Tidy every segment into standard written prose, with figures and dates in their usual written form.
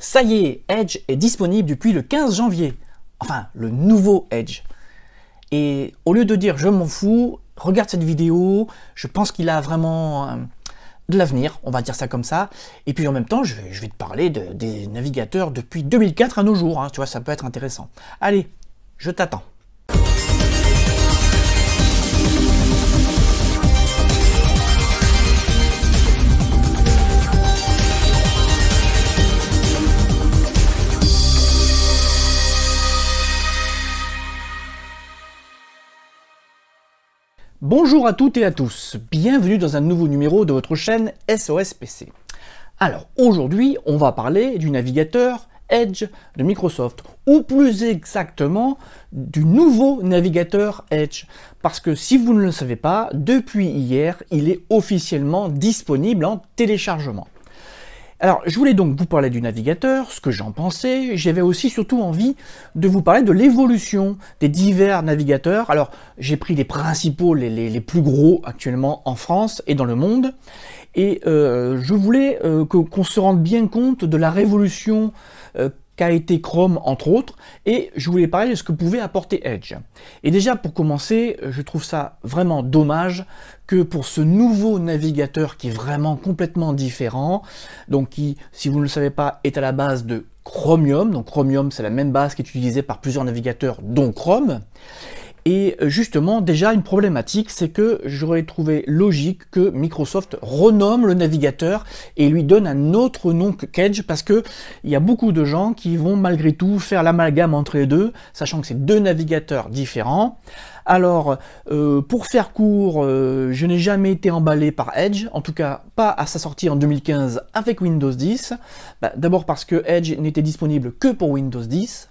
Ça y est, Edge est disponible depuis le 15 janvier. Enfin, le nouveau Edge. Et au lieu de dire je m'en fous, regarde cette vidéo, je pense qu'il a vraiment de l'avenir, on va dire ça comme ça. Et puis en même temps, je vais te parler des navigateurs depuis 2004 à nos jours, hein. Tu vois, ça peut être intéressant. Allez, je t'attends. Bonjour à toutes et à tous, bienvenue dans un nouveau numéro de votre chaîne SOS PC. Alors aujourd'hui, on va parler du navigateur Edge de Microsoft, ou plus exactement du nouveau navigateur Edge. Parce que si vous ne le savez pas, depuis hier, il est officiellement disponible en téléchargement. Alors, je voulais donc vous parler du navigateur, ce que j'en pensais. J'avais aussi surtout envie de vous parler de l'évolution des divers navigateurs. Alors, j'ai pris les principaux, les plus gros actuellement en France et dans le monde. Et je voulais qu'on se rende bien compte de la révolution qu'a été Chrome, entre autres, et je voulais parler de ce que pouvait apporter Edge. Et déjà, pour commencer, je trouve ça vraiment dommage que pour ce nouveau navigateur qui est vraiment complètement différent, donc qui, si vous ne le savez pas, est à la base de Chromium. Donc Chromium, c'est la même base qui est utilisée par plusieurs navigateurs, dont Chrome. Et justement, déjà une problématique, c'est que j'aurais trouvé logique que Microsoft renomme le navigateur et lui donne un autre nom qu'Edge, parce que il y a beaucoup de gens qui vont malgré tout faire l'amalgame entre les deux, sachant que c'est deux navigateurs différents. Alors, pour faire court, je n'ai jamais été emballé par Edge, en tout cas pas à sa sortie en 2015 avec Windows 10. D'abord parce que Edge n'était disponible que pour Windows 10.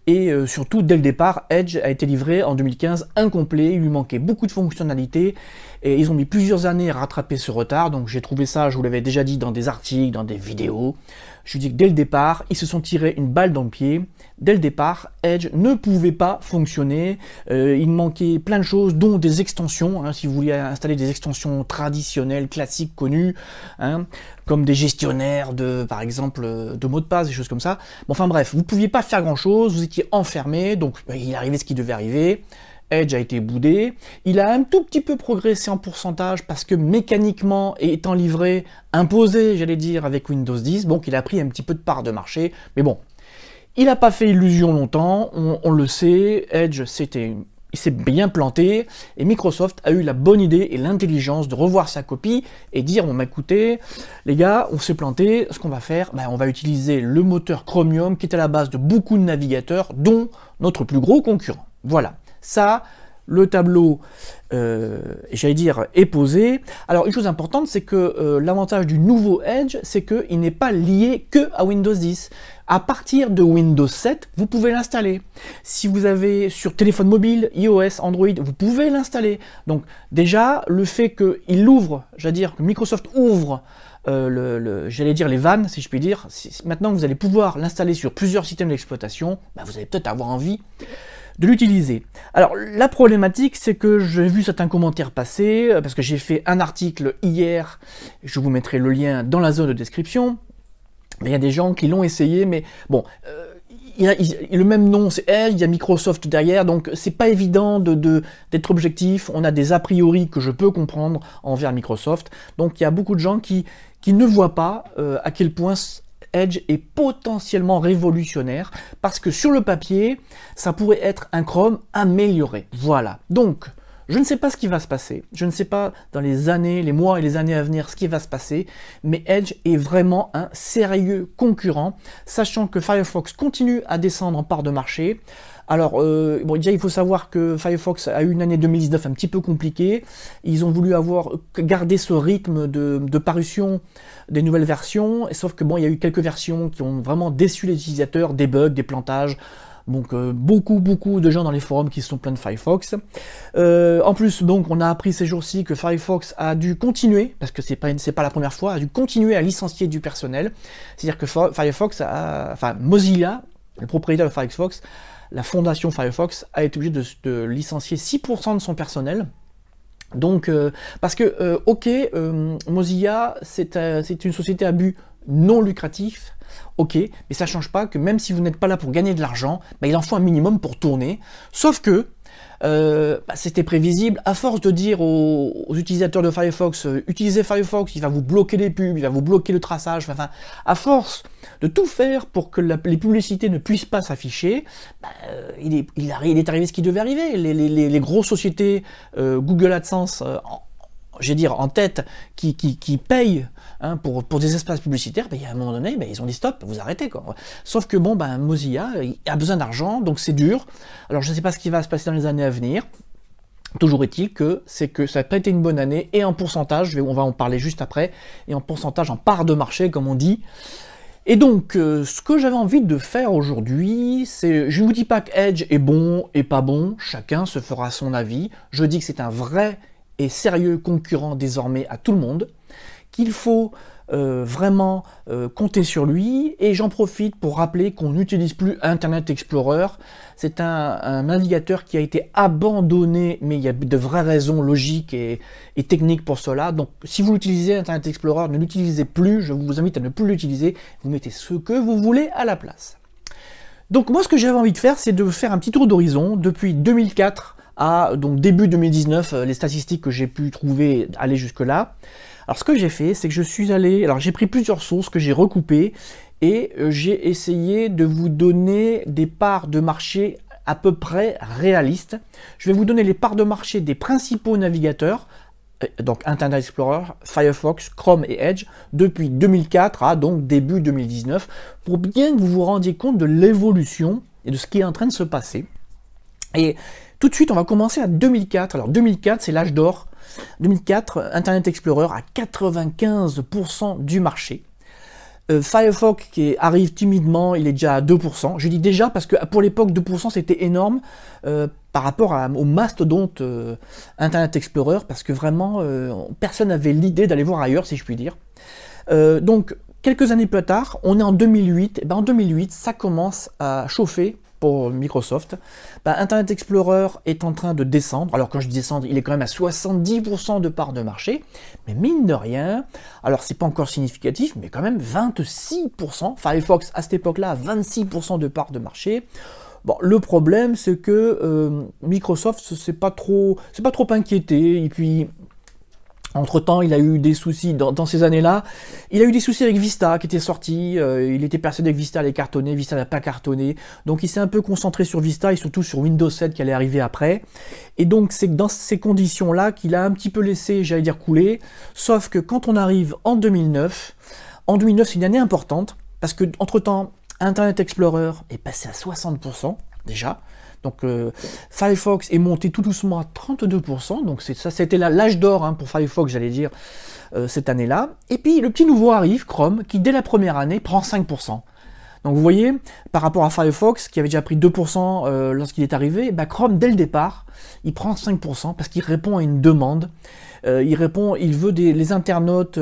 Et surtout, dès le départ, Edge a été livré en 2015 incomplet, il lui manquait beaucoup de fonctionnalités, et ils ont mis plusieurs années à rattraper ce retard, donc j'ai trouvé ça, je vous l'avais déjà dit dans des articles, dans des vidéos, je vous dis que dès le départ, ils se sont tirés une balle dans le pied. Dès le départ, Edge ne pouvait pas fonctionner, il manquait plein de choses, dont des extensions, hein, si vous vouliez installer des extensions traditionnelles, classiques, connues, hein, comme des gestionnaires de, par exemple, de mots de passe, des choses comme ça. Bon, enfin bref, vous ne pouviez pas faire grand-chose, vous étiez enfermé, donc il arrivait ce qui devait arriver. Edge a été boudé, il a un tout petit peu progressé en pourcentage parce que mécaniquement, étant livré, imposé, j'allais dire, avec Windows 10, donc il a pris un petit peu de part de marché, mais bon, il n'a pas fait illusion longtemps, on le sait, Edge il s'est bien planté, et Microsoft a eu la bonne idée et l'intelligence de revoir sa copie et dire, bon bah écoutez, les gars, on s'est planté, ce qu'on va faire, on va utiliser le moteur Chromium qui est à la base de beaucoup de navigateurs, dont notre plus gros concurrent. Voilà. Ça, le tableau, j'allais dire, est posé. Alors, une chose importante, c'est que l'avantage du nouveau Edge, c'est qu'il n'est pas lié que à Windows 10. À partir de Windows 7, vous pouvez l'installer. Si vous avez sur téléphone mobile, iOS, Android, vous pouvez l'installer. Donc, déjà, le fait qu'il ouvre, j'allais dire, que Microsoft ouvre j'allais dire les vannes, si je puis dire, maintenant vous allez pouvoir l'installer sur plusieurs systèmes d'exploitation, vous allez peut-être avoir envie de l'utiliser. Alors la problématique, c'est que j'ai vu certains commentaires passer, parce que j'ai fait un article hier, je vous mettrai le lien dans la zone de description. Il y a des gens qui l'ont essayé, mais bon, le même nom, c'est Edge, il y a Microsoft derrière, donc c'est pas évident d'être objectif. On a des a priori que je peux comprendre envers Microsoft, donc il y a beaucoup de gens qui ne voient pas à quel point Edge est potentiellement révolutionnaire, parce que sur le papier, ça pourrait être un Chrome amélioré. Voilà. Donc, je ne sais pas ce qui va se passer. Je ne sais pas dans les années, les mois et les années à venir ce qui va se passer, mais Edge est vraiment un sérieux concurrent, sachant que Firefox continue à descendre en part de marché. Alors, bon, déjà, il faut savoir que Firefox a eu une année 2019 un petit peu compliquée. Ils ont voulu garder ce rythme de parution des nouvelles versions, sauf que bon, il y a eu quelques versions qui ont vraiment déçu les utilisateurs, des bugs, des plantages. Donc beaucoup de gens dans les forums qui se sont plaints de Firefox. En plus, donc, on a appris ces jours-ci que Firefox a dû continuer, parce que c'est pas la première fois, a dû continuer à licencier du personnel. C'est-à-dire que Mozilla, le propriétaire de Firefox, la fondation Firefox, a été obligée de licencier 6% de son personnel. Donc, parce que, Mozilla, c'est une société à but non lucratif, ok, mais ça ne change pas que même si vous n'êtes pas là pour gagner de l'argent, bah, il en faut un minimum pour tourner. Sauf que c'était prévisible, à force de dire aux utilisateurs de Firefox, utilisez Firefox, il va vous bloquer les pubs, il va vous bloquer le traçage, enfin, à force de tout faire pour que les publicités ne puissent pas s'afficher, bah, il est arrivé ce qui devait arriver. Les grosses sociétés, Google AdSense, en tête, qui payent pour des espaces publicitaires, ben, à un moment donné, ben, ils ont dit stop, vous arrêtez, quoi. Sauf que bon, ben, Mozilla a besoin d'argent, donc c'est dur. Alors je ne sais pas ce qui va se passer dans les années à venir. Toujours est-il que ça n'a pas été une bonne année, et en pourcentage, on va en parler juste après, et en pourcentage, en part de marché, comme on dit. Et donc, ce que j'avais envie de faire aujourd'hui, c'est, je ne vous dis pas que Edge est bon et pas bon, chacun se fera son avis. Je dis que c'est un vrai et sérieux concurrent désormais à tout le monde, qu'il faut vraiment compter sur lui, et j'en profite pour rappeler qu'on n'utilise plus Internet Explorer. C'est un navigateur qui a été abandonné, mais il y a de vraies raisons logiques et techniques pour cela. Donc si vous utilisez Internet Explorer, ne l'utilisez plus, je vous invite à ne plus l'utiliser, vous mettez ce que vous voulez à la place. Donc moi ce que j'avais envie de faire, c'est de faire un petit tour d'horizon depuis 2004 à donc début 2019, les statistiques que j'ai pu trouver aller jusque-là. Alors ce que j'ai fait, c'est que je suis allé, alors j'ai pris plusieurs sources que j'ai recoupées, et j'ai essayé de vous donner des parts de marché à peu près réalistes. Je vais vous donner les parts de marché des principaux navigateurs, donc Internet Explorer, Firefox, Chrome et Edge, depuis 2004 à donc début 2019, pour bien que vous vous rendiez compte de l'évolution et de ce qui est en train de se passer. Et tout de suite, on va commencer à 2004. Alors 2004, c'est l'âge d'or. 2004, Internet Explorer à 95% du marché. Firefox qui arrive timidement, il est déjà à 2%. Je dis déjà parce que pour l'époque, 2% c'était énorme par rapport au mastodonte Internet Explorer, parce que vraiment, personne n'avait l'idée d'aller voir ailleurs, si je puis dire. Donc, quelques années plus tard, on est en 2008. Et ben, en 2008, ça commence à chauffer pour Microsoft. Ben, Internet Explorer est en train de descendre. Alors quand je dis descendre, il est quand même à 70% de part de marché, mais mine de rien, alors c'est pas encore significatif, mais quand même 26%. Firefox à cette époque-là a 26% de part de marché. Bon, le problème c'est que Microsoft c'est pas trop inquiété, et puis entre-temps, il a eu des soucis, dans ces années-là, il a eu des soucis avec Vista qui était sorti, il était persuadé que Vista allait cartonner, Vista n'a pas cartonné, donc il s'est un peu concentré sur Vista et surtout sur Windows 7 qui allait arriver après, et donc c'est dans ces conditions-là qu'il a un petit peu laissé, j'allais dire, couler, sauf que quand on arrive en 2009 c'est une année importante, parce que entre-temps, Internet Explorer est passé à 60% déjà. Donc Firefox est monté tout doucement à 32%, donc ça c'était l'âge d'or pour Firefox, j'allais dire, cette année-là. Et puis le petit nouveau arrive, Chrome, qui dès la première année prend 5%. Donc vous voyez, par rapport à Firefox, qui avait déjà pris 2% lorsqu'il est arrivé, bah, Chrome, dès le départ, il prend 5% parce qu'il répond à une demande. Les internautes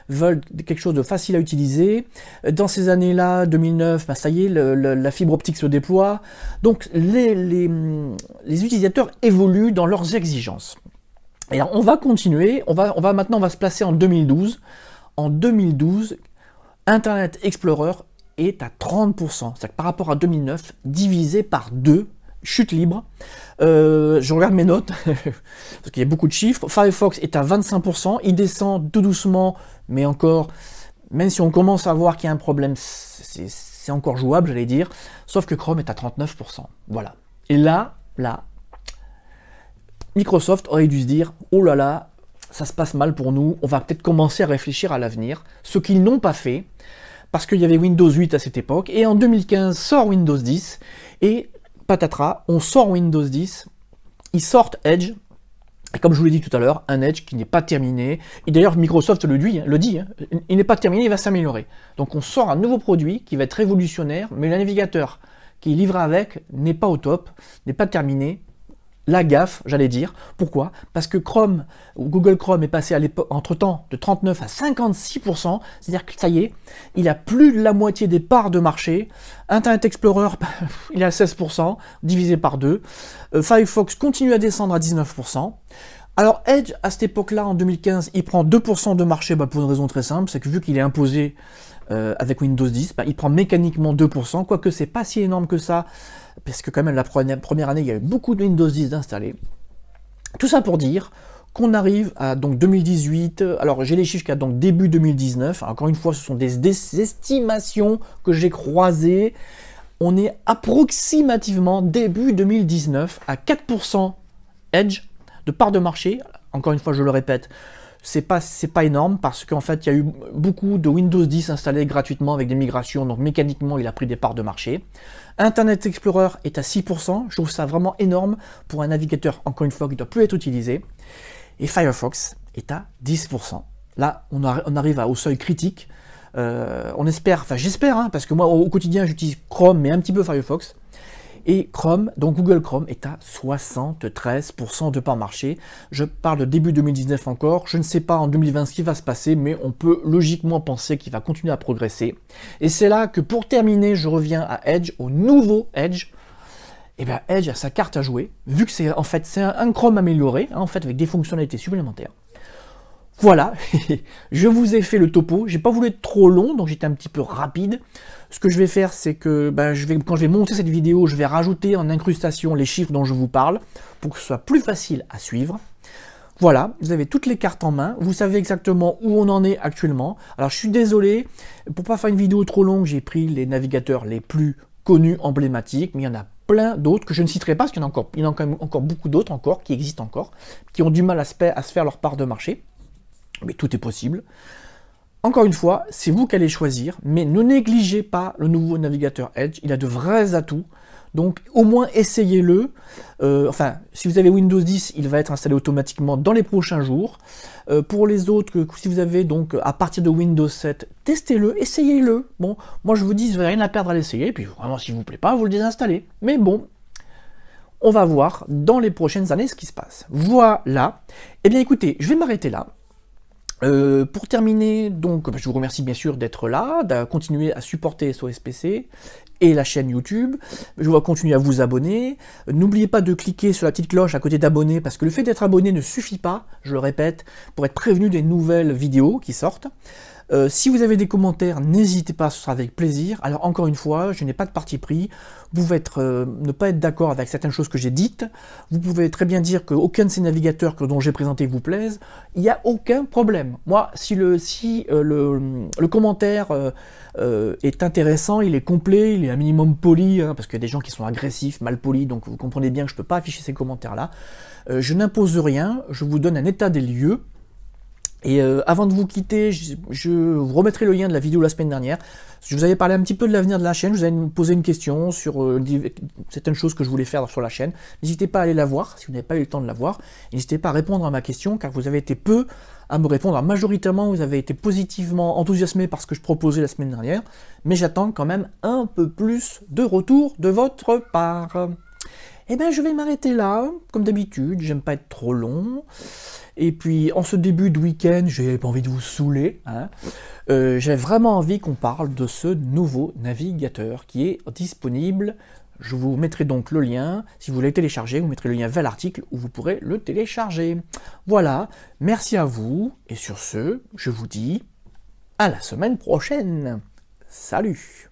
veulent quelque chose de facile à utiliser. Dans ces années-là, 2009, bah, ça y est, la fibre optique se déploie. Donc les utilisateurs évoluent dans leurs exigences. Et alors, on va continuer, on va se placer en 2012. En 2012, Internet Explorer est à 30%. C'est-à-dire que par rapport à 2009, divisé par 2, chute libre. Je regarde mes notes, parce qu'il y a beaucoup de chiffres. Firefox est à 25%, il descend tout doucement, mais encore, même si on commence à voir qu'il y a un problème, c'est encore jouable, j'allais dire. Sauf que Chrome est à 39%. Voilà. Et là, Microsoft aurait dû se dire, oh là là, ça se passe mal pour nous, on va peut-être commencer à réfléchir à l'avenir, ce qu'ils n'ont pas fait, parce qu'il y avait Windows 8 à cette époque, et en 2015 sort Windows 10, et patatras, on sort Windows 10, ils sortent Edge, et comme je vous l'ai dit tout à l'heure, un Edge qui n'est pas terminé, et d'ailleurs Microsoft le dit, il n'est pas terminé, il va s'améliorer. Donc on sort un nouveau produit qui va être révolutionnaire, mais le navigateur qui est livré avec n'est pas au top, n'est pas terminé. La gaffe, j'allais dire. Pourquoi? Parce que Google Chrome est passé à l'époque, entre-temps, de 39 à 56%, c'est-à-dire que ça y est, il a plus de la moitié des parts de marché. Internet Explorer, il est à 16%, divisé par 2. Firefox continue à descendre à 19%. Alors Edge, à cette époque-là, en 2015, il prend 2% de marché pour une raison très simple, c'est que vu qu'il est imposé avec Windows 10, il prend mécaniquement 2%, quoique c'est pas si énorme que ça, parce que quand même la première année, il y avait beaucoup de Windows 10 installés. Tout ça pour dire qu'on arrive à donc 2018, alors j'ai les chiffres jusqu'à donc début 2019, encore une fois ce sont des estimations que j'ai croisées, on est approximativement début 2019 à 4% Edge de part de marché, encore une fois je le répète, c'est pas énorme parce qu'en fait il y a eu beaucoup de Windows 10 installés gratuitement avec des migrations, donc mécaniquement il a pris des parts de marché. Internet Explorer est à 6%, je trouve ça vraiment énorme pour un navigateur, encore une fois, qui ne doit plus être utilisé. Et Firefox est à 10%. Là, on arrive au seuil critique. On espère, enfin j'espère, hein, parce que moi au quotidien j'utilise Chrome, mais un petit peu Firefox. Et Chrome, donc Google Chrome, est à 73% de part marché. Je parle de début 2019 encore. Je ne sais pas en 2020 ce qui va se passer, mais on peut logiquement penser qu'il va continuer à progresser. Et c'est là que pour terminer, je reviens à Edge, au nouveau Edge. Et bien Edge a sa carte à jouer, vu que c'est en fait un Chrome amélioré, hein, en fait avec des fonctionnalités supplémentaires. Voilà, je vous ai fait le topo, j'ai pas voulu être trop long, donc j'étais un petit peu rapide. Ce que je vais faire, c'est que quand je vais monter cette vidéo, je vais rajouter en incrustation les chiffres dont je vous parle, pour que ce soit plus facile à suivre. Voilà, vous avez toutes les cartes en main, vous savez exactement où on en est actuellement. Alors je suis désolé, pour pas faire une vidéo trop longue, j'ai pris les navigateurs les plus connus, emblématiques, mais il y en a plein d'autres que je ne citerai pas, parce qu'il y en a quand même encore beaucoup d'autres encore, qui existent encore, qui ont du mal à se faire leur part de marché. Mais tout est possible. Encore une fois, c'est vous qui allez choisir, mais ne négligez pas le nouveau navigateur Edge, il a de vrais atouts, donc au moins essayez-le. Enfin, si vous avez Windows 10, il va être installé automatiquement dans les prochains jours. Pour les autres, si vous avez donc à partir de Windows 7, testez-le, essayez-le. Bon, moi je vous dis, vous n'avez rien à perdre à l'essayer, puis vraiment si vous ne plaît pas, vous le désinstallez. Mais bon, on va voir dans les prochaines années ce qui se passe. Voilà. Eh bien écoutez, je vais m'arrêter là. Pour terminer, donc, je vous remercie bien sûr d'être là, de continuer à supporter SOSPC et la chaîne YouTube. Je vais continuer à vous abonner. N'oubliez pas de cliquer sur la petite cloche à côté d'abonner, parce que le fait d'être abonné ne suffit pas, je le répète, pour être prévenu des nouvelles vidéos qui sortent. Si vous avez des commentaires, n'hésitez pas, ce sera avec plaisir. Alors encore une fois, je n'ai pas de parti pris. Vous pouvez ne pas être d'accord avec certaines choses que j'ai dites. Vous pouvez très bien dire qu'aucun de ces navigateurs dont j'ai présenté vous plaise. Il n'y a aucun problème. Moi, si le commentaire est intéressant, il est complet, il est un minimum poli, hein, parce qu'il y a des gens qui sont agressifs, mal polis, donc vous comprenez bien que je ne peux pas afficher ces commentaires-là. Je n'impose rien, je vous donne un état des lieux. Et avant de vous quitter, je vous remettrai le lien de la vidéo de la semaine dernière. Je vous avais parlé un petit peu de l'avenir de la chaîne, je vous avais posé une question sur certaines choses que je voulais faire sur la chaîne. N'hésitez pas à aller la voir, si vous n'avez pas eu le temps de la voir. N'hésitez pas à répondre à ma question, car vous avez été peu à me répondre. Alors, majoritairement, vous avez été positivement enthousiasmé par ce que je proposais la semaine dernière, mais j'attends quand même un peu plus de retour de votre part. Eh bien, je vais m'arrêter là, comme d'habitude, j'aime pas être trop long. Et puis, en ce début de week-end, j'ai pas envie de vous saouler, hein. J'ai vraiment envie qu'on parle de ce nouveau navigateur qui est disponible. Je vous mettrai donc le lien, si vous voulez le télécharger, vous mettrez le lien vers l'article où vous pourrez le télécharger. Voilà, merci à vous, et sur ce, je vous dis à la semaine prochaine. Salut!